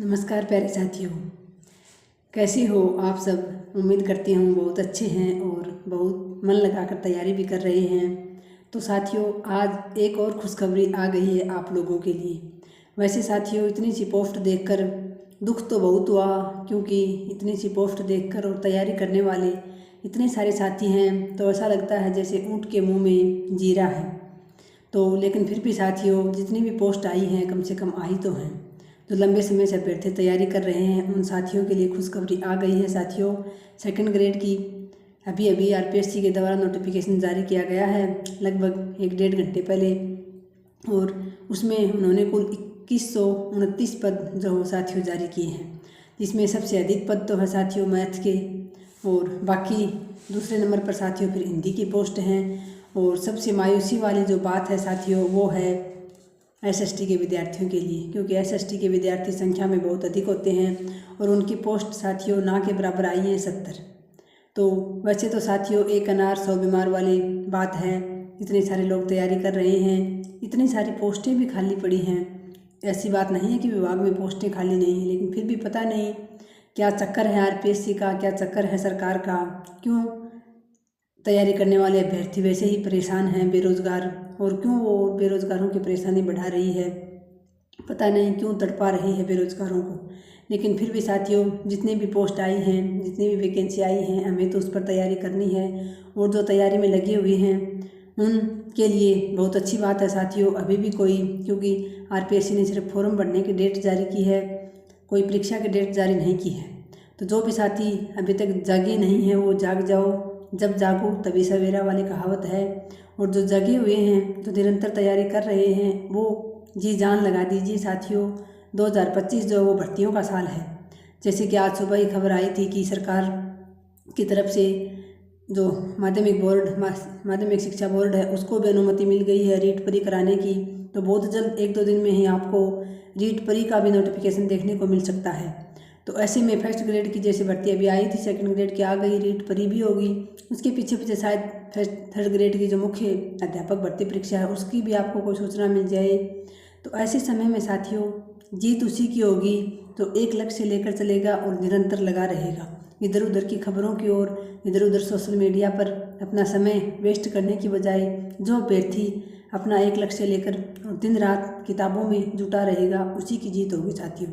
नमस्कार प्यारे साथियों, कैसे हो आप सब। उम्मीद करती हूँ बहुत अच्छे हैं और बहुत मन लगाकर तैयारी भी कर रहे हैं। तो साथियों, आज एक और खुशखबरी आ गई है आप लोगों के लिए। वैसे साथियों, इतनी सी पोस्ट देखकर दुख तो बहुत हुआ, क्योंकि इतनी सी पोस्ट देखकर और तैयारी करने वाले इतने सारे साथी हैं तो ऐसा लगता है जैसे ऊँट के मुँह में जीरा है। तो लेकिन फिर भी साथियों, जितनी भी पोस्ट आई हैं कम से कम आई तो हैं। जो लंबे समय से अभ्यर्थी तैयारी कर रहे हैं उन साथियों के लिए खुशखबरी आ गई है साथियों। सेकंड ग्रेड की अभी अभी आरपीएससी के द्वारा नोटिफिकेशन जारी किया गया है, लगभग 1-1.5 घंटे पहले। और उसमें उन्होंने कुल 2129 पद जो साथियों जारी किए हैं, जिसमें सबसे अधिक पद तो है साथियों मैथ के, और बाकी दूसरे नंबर पर साथियों फिर हिंदी की पोस्ट हैं। और सबसे मायूसी वाली जो बात है साथियों वो है एसएसटी के विद्यार्थियों के लिए, क्योंकि एसएसटी के विद्यार्थी संख्या में बहुत अधिक होते हैं और उनकी पोस्ट साथियों ना के बराबर आई है 70। तो वैसे तो साथियों एक अनार 100 बीमार वाली बात है, इतने सारे लोग तैयारी कर रहे हैं, इतनी सारी पोस्टें भी खाली पड़ी हैं। ऐसी बात नहीं है कि विभाग में पोस्टें खाली नहीं हैं, लेकिन फिर भी पता नहीं क्या चक्कर है आरपीएससी का, क्या चक्कर है सरकार का, क्यों तैयारी करने वाले अभ्यर्थी वैसे ही परेशान हैं, बेरोज़गार, और क्यों वो बेरोज़गारों की परेशानी बढ़ा रही है, पता नहीं क्यों तड़पा रही है बेरोज़गारों को। लेकिन फिर भी साथियों, जितनी भी पोस्ट आई हैं, जितनी भी वैकेंसी आई हैं, हमें तो उस पर तैयारी करनी है। और जो तैयारी में लगे हुए हैं उनके लिए बहुत अच्छी बात है साथियों। अभी भी कोई, क्योंकि आरपीएससी ने सिर्फ फॉर्म भरने की डेट जारी की है, कोई परीक्षा की डेट जारी नहीं की है। तो जो भी साथी अभी तक जागे नहीं हैं वो जाग जाओ, जब जागो तभी सवेरा वाली कहावत है। और जो जगे हुए हैं, जो निरंतर तैयारी कर रहे हैं, वो जी जान लगा दीजिए साथियों। 2025 जो वो भर्तियों का साल है। जैसे कि आज सुबह ही खबर आई थी कि सरकार की तरफ से जो माध्यमिक शिक्षा बोर्ड है उसको भी अनुमति मिल गई है रीट परी कराने की। तो बहुत जल्द 1-2 दिन में ही आपको रीट परी का भी नोटिफिकेशन देखने को मिल सकता है। तो ऐसे में फर्स्ट ग्रेड की जैसे भर्ती अभी आई थी, सेकंड ग्रेड की आ गई, रीट परी भी होगी। उसके पीछे पीछे शायद थर्ड ग्रेड की जो मुख्य अध्यापक भर्ती परीक्षा है उसकी भी आपको कोई सूचना मिल जाए। तो ऐसे समय में साथियों जीत उसी की होगी तो एक लक्ष्य लेकर चलेगा और निरंतर लगा रहेगा। इधर उधर की खबरों की ओर, इधर उधर सोशल मीडिया पर अपना समय वेस्ट करने की बजाय जो अभ्यर्थी अपना एक लक्ष्य लेकर दिन रात किताबों में जुटा रहेगा उसी की जीत होगी साथियों।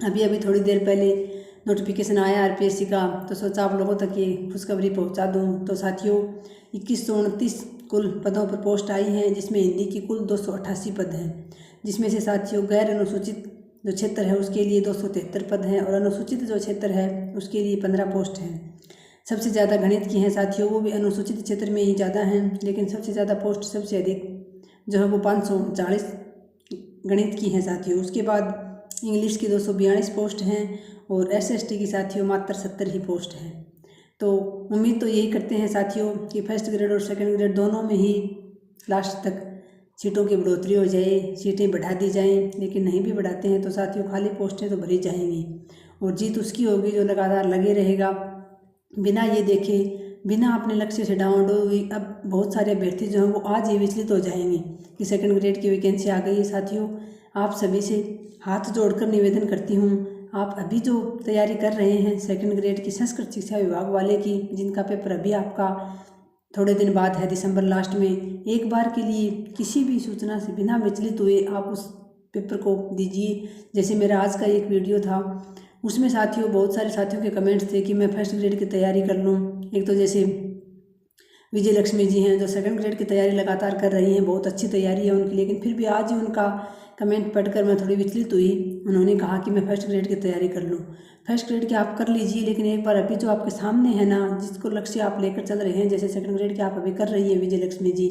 अभी अभी थोड़ी देर पहले नोटिफिकेशन आया आरपीएससी का, तो सोचा आप लोगों तक ये खुशखबरी पहुंचा दूं। तो साथियों 2129 कुल पदों पर पोस्ट आई हैं, जिसमें हिंदी की कुल 288 पद हैं, जिसमें से साथियों गैर अनुसूचित जो क्षेत्र है उसके लिए 273 पद हैं और अनुसूचित जो क्षेत्र है उसके लिए 15 पोस्ट हैं। सबसे ज़्यादा गणित की हैं साथियों, वो भी अनुसूचित क्षेत्र में ही ज़्यादा हैं, लेकिन सबसे ज़्यादा पोस्ट सबसे अधिक जो है वो 539 गणित की हैं साथियों। उसके बाद इंग्लिश की 242 पोस्ट हैं और एसएसटी की साथियों मात्र 70 ही पोस्ट हैं। तो उम्मीद तो यही करते हैं साथियों कि फर्स्ट ग्रेड और सेकंड ग्रेड दोनों में ही लास्ट तक सीटों की बढ़ोतरी हो जाए, सीटें बढ़ा दी जाएं। लेकिन नहीं भी बढ़ाते हैं तो साथियों खाली पोस्टें तो भरी जाएंगी और जीत उसकी होगी जो लगातार लगे रहेगा, बिना ये देखे, बिना अपने लक्ष्य से डाउन हुई। अब बहुत सारे अभ्यर्थी जो हैं वो आज ही विचलित हो जाएंगे कि सेकंड ग्रेड की वैकेंसी आ गई है। साथियों आप सभी से हाथ जोड़कर निवेदन करती हूँ, आप अभी जो तैयारी कर रहे हैं सेकंड ग्रेड की संस्कृत शिक्षा विभाग वाले की, जिनका पेपर अभी आपका थोड़े दिन बाद है दिसंबर लास्ट में, एक बार के लिए किसी भी सूचना से बिना विचलित हुए आप उस पेपर को दीजिए। जैसे मेरा आज का एक वीडियो था उसमें साथियों बहुत सारे साथियों के कमेंट्स थे कि मैं फर्स्ट ग्रेड की तैयारी कर लूँ। एक तो जैसे विजय लक्ष्मी जी हैं जो सेकंड ग्रेड की तैयारी लगातार कर रही हैं, बहुत अच्छी तैयारी है उनकी, लेकिन फिर भी आज ही उनका कमेंट पढ़कर मैं थोड़ी विचलित हुई। उन्होंने कहा कि मैं फर्स्ट ग्रेड की तैयारी कर लूँ। फर्स्ट ग्रेड की आप कर लीजिए, लेकिन एक बार अभी जो आपके सामने है ना, जिसको लक्ष्य आप लेकर चल रहे हैं, जैसे सेकंड ग्रेड की आप अभी कर रही हैं विजय लक्ष्मी जी,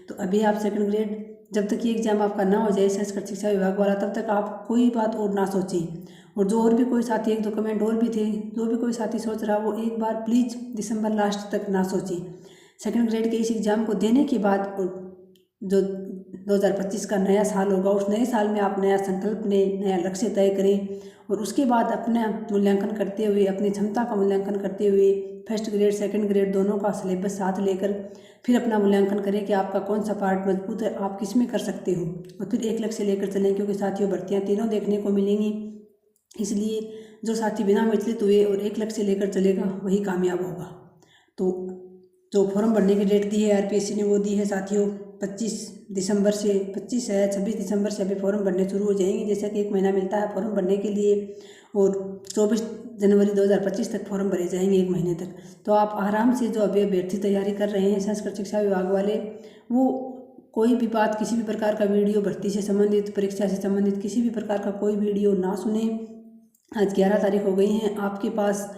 तो अभी आप सेकंड ग्रेड जब तक ये एग्ज़ाम आपका ना हो जाए संस्कृत शिक्षा विभाग वाला, तब तक आप कोई बात और ना सोचें। और जो और भी कोई साथी, 1-2 कमेंट और भी थे, जो भी कोई साथी सोच रहा वो एक बार प्लीज़ दिसंबर लास्ट तक ना सोचें। सेकंड ग्रेड के इस एग्ज़ाम को देने के बाद जो 2025 का नया साल होगा, उस नए साल में आप नया संकल्प लें, नया लक्ष्य तय करें और उसके बाद अपना मूल्यांकन करते हुए, अपनी क्षमता का मूल्यांकन करते हुए फर्स्ट ग्रेड सेकंड ग्रेड दोनों का सिलेबस साथ लेकर फिर अपना मूल्यांकन करें कि आपका कौन सा पार्ट मजबूत है, आप किस में कर सकते हो, और फिर एक लक्ष्य लेकर चलें। क्योंकि साथियों भर्तियाँ तीनों देखने को मिलेंगी, इसलिए जो साथी बिना विचलित हुए और एक लक्ष्य लेकर चलेगा वही कामयाब होगा। तो जो फॉर्म भरने की डेट दी है आरपीएससी ने वो दी है साथियों 25 दिसंबर से 26 है 26 दिसंबर से अभी फॉर्म भरने शुरू हो जाएंगे। जैसा कि 1 महीना मिलता है फॉर्म भरने के लिए और 24 जनवरी 2025 तक फॉर्म भरे जाएंगे 1 महीने तक। तो आप आराम से जो अभी अभ्यर्थी तैयारी कर रहे हैं संस्कृत शिक्षा विभाग वाले, वो कोई भी बात किसी भी प्रकार का वीडियो भर्ती से संबंधित परीक्षा से संबंधित किसी भी प्रकार का कोई वीडियो ना सुने। आज 11 तारीख हो गई है, आपके पास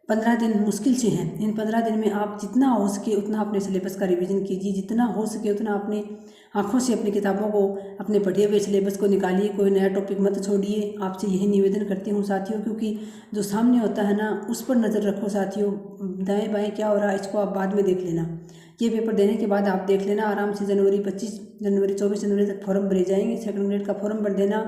15 दिन मुश्किल से हैं। इन 15 दिन में आप जितना हो सके उतना अपने सिलेबस का रिवीजन कीजिए, जितना हो सके उतना अपनी आंखों से अपनी किताबों को अपने पढ़े हुए सिलेबस को निकालिए, कोई नया टॉपिक मत छोड़िए। आपसे यही निवेदन करती हूँ साथियों, क्योंकि जो सामने होता है ना उस पर नज़र रखो साथियों। दाएं बाएं क्या हो रहा है इसको आप बाद में देख लेना, ये पेपर देने के बाद आप देख लेना आराम से। 24 जनवरी तक फॉर्म भरे जाएंगे। सेकंड ग्रेड का फॉर्म भर देना।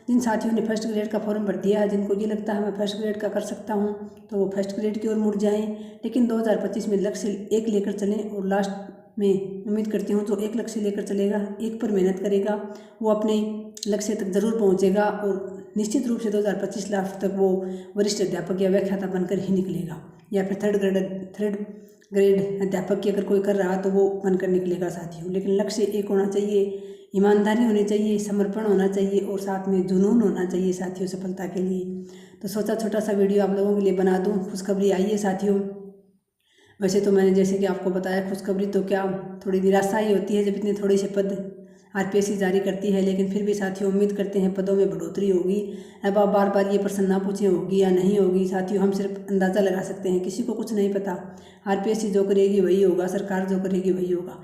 जिन साथियों ने फर्स्ट ग्रेड का फॉर्म भर दिया है, जिनको ये लगता है मैं फर्स्ट ग्रेड का कर सकता हूँ, तो वो फर्स्ट ग्रेड की ओर मुड़ जाएं। लेकिन 2025 में लक्ष्य एक लेकर चलें और लास्ट में उम्मीद करती हूँ जो एक लक्ष्य लेकर चलेगा, एक पर मेहनत करेगा, वो अपने लक्ष्य तक ज़रूर पहुँचेगा और निश्चित रूप से 2025 लास्ट तक वो वरिष्ठ अध्यापक या व्याख्याता बनकर ही निकलेगा। या फिर थर्ड ग्रेड अध्यापक की अगर कोई कर रहा तो वो बनकर निकलेगा साथियों। लेकिन लक्ष्य एक होना चाहिए, ईमानदारी होनी चाहिए, समर्पण होना चाहिए और साथ में जुनून होना चाहिए साथियों सफलता के लिए। तो सोचा छोटा सा वीडियो आप लोगों के लिए बना दूं। खुशखबरी आई है साथियों। वैसे तो मैंने जैसे कि आपको बताया खुशखबरी तो क्या, थोड़ी निराशा ही होती है जब इतने थोड़े से पद आरपीएससी जारी करती है, लेकिन फिर भी साथियों उम्मीद करते हैं पदों में बढ़ोतरी होगी। अब आप बार बार ये प्रश्न ना पूछें होगी या नहीं होगी साथियों, हम सिर्फ अंदाज़ा लगा सकते हैं, किसी को कुछ नहीं पता। आरपीएससी जो करेगी वही होगा, सरकार जो करेगी वही होगा।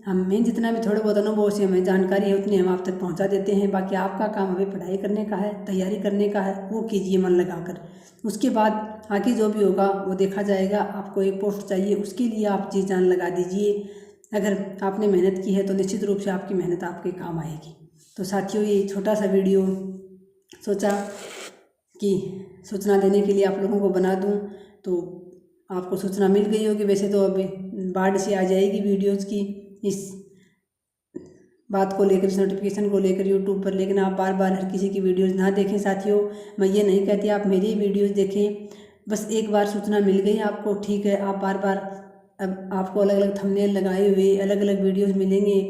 हमें जितना भी थोड़े बहुत अनुभव से हमें जानकारी है उतनी हम आप तक पहुंचा देते हैं। बाकी आपका काम अभी पढ़ाई करने का है, तैयारी करने का है, वो कीजिए मन लगाकर। उसके बाद आगे जो भी होगा वो देखा जाएगा। आपको एक पोस्ट चाहिए, उसके लिए आप जी जान लगा दीजिए। अगर आपने मेहनत की है तो निश्चित रूप से आपकी मेहनत आपके काम आएगी। तो साथियों ये छोटा सा वीडियो सोचा कि सूचना देने के लिए आप लोगों को बना दूं, तो आपको सूचना मिल गई होगी। वैसे तो अभी बाढ़ से आ जाएगी वीडियोज़ की इस बात को लेकर, इस नोटिफिकेशन को लेकर यूट्यूब पर, लेकिन आप बार बार हर किसी की वीडियोज़ ना देखें साथियों। मैं ये नहीं कहती आप मेरी ही वीडियोज़ देखें, बस एक बार सूचना मिल गई आपको, ठीक है। आप बार बार अब आपको अलग अलग थंबनेल लगाए हुए अलग अलग वीडियोज़ मिलेंगे।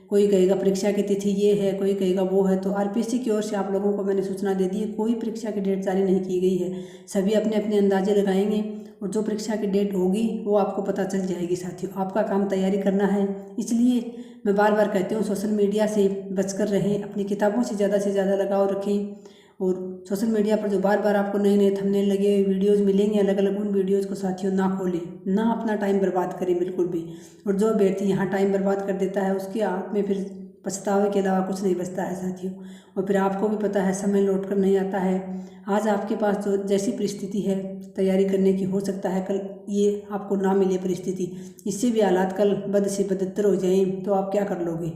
कोई कहेगा परीक्षा की तिथि ये है, कोई कहेगा वो है। तो आरपीएससी की ओर से आप लोगों को मैंने सूचना दे दी है, कोई परीक्षा की डेट जारी नहीं की गई है। सभी अपने अपने अंदाजे लगाएंगे और जो परीक्षा की डेट होगी वो आपको पता चल जाएगी साथियों। आपका काम तैयारी करना है, इसलिए मैं बार बार कहती हूँ सोशल मीडिया से बचकर रहें, अपनी किताबों से ज़्यादा लगाव रखें। और सोशल मीडिया पर जो बार बार आपको नए नए थंबनेल लगे हुए वीडियोज़ मिलेंगे अलग अलग, उन वीडियोज़ को साथियों ना खोलें, ना अपना टाइम बर्बाद करें बिल्कुल भी। और जो अभ्यर्थी यहाँ टाइम बर्बाद कर देता है उसके हाथ में फिर पछतावे के अलावा कुछ नहीं बचता है साथियों। और फिर आपको भी पता है समय लौट कर नहीं आता है। आज आपके पास जो जैसी परिस्थिति है तैयारी करने की, हो सकता है कल ये आपको ना मिले परिस्थिति, इससे भी हालात कल बद से बदतर हो जाएं, तो आप क्या कर लोगे।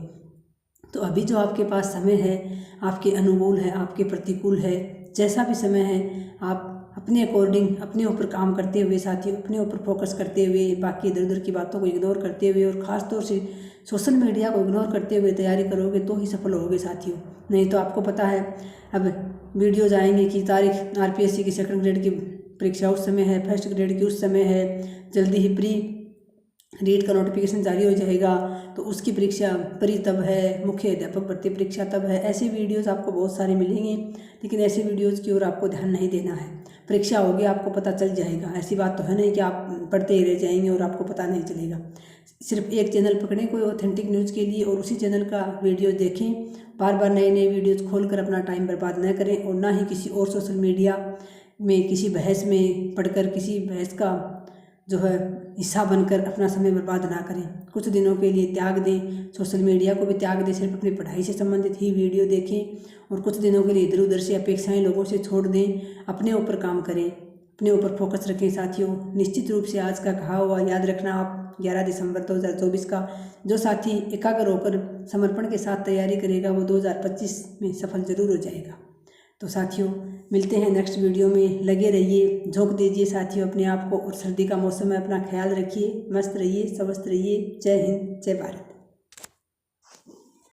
तो अभी जो आपके पास समय है आपके अनुकूल है, आपके प्रतिकूल है, जैसा भी समय है आप अपने अकॉर्डिंग अपने ऊपर काम करते हुए साथियों, अपने ऊपर फोकस करते हुए, बाकी इधर उधर की बातों को इग्नोर करते हुए और ख़ास तौर से सोशल मीडिया को इग्नोर करते हुए तैयारी करोगे तो ही सफल होगे साथियों। नहीं तो आपको पता है अब वीडियोज आएंगे कि तारीख आरपीएससी की सेकंड ग्रेड की परीक्षा उस समय है, फर्स्ट ग्रेड की उस समय है, जल्दी ही प्री रीट का नोटिफिकेशन जारी हो जाएगा तो उसकी परीक्षा प्री तब है, मुख्य अध्यापक भर्ती परीक्षा तब है। ऐसे वीडियोस आपको बहुत सारे मिलेंगे, लेकिन ऐसे वीडियोस की ओर आपको ध्यान नहीं देना है। परीक्षा होगी आपको पता चल जाएगा। ऐसी बात तो है नहीं कि आप पढ़ते ही रह जाएंगे और आपको पता नहीं चलेगा। सिर्फ एक चैनल पकड़ें कोई ऑथेंटिक न्यूज़ के लिए और उसी चैनल का वीडियो देखें। बार बार नए नए वीडियोज़ खोलकर अपना टाइम बर्बाद न करें और ना ही किसी और सोशल मीडिया में किसी बहस में पढ़कर किसी बहस का जो है हिस्सा बनकर अपना समय बर्बाद ना करें। कुछ दिनों के लिए त्याग दें, सोशल मीडिया को भी त्याग दें, सिर्फ अपनी पढ़ाई से संबंधित ही वीडियो देखें और कुछ दिनों के लिए इधर उधर से अपेक्षाएं लोगों से छोड़ दें, अपने ऊपर काम करें, अपने ऊपर फोकस रखें साथियों। निश्चित रूप से आज का कहा हुआ याद रखना आप 11 दिसंबर 2024 का। जो साथी एकाग्र होकर समर्पण के साथ तैयारी करेगा वो 2025 में सफल जरूर हो जाएगा। तो साथियों मिलते हैं नेक्स्ट वीडियो में। लगे रहिए, झोंक दीजिए साथियों अपने आप को और सर्दी का मौसम है, अपना ख्याल रखिए, मस्त रहिए, स्वस्थ रहिए। जय हिंद, जय भारत।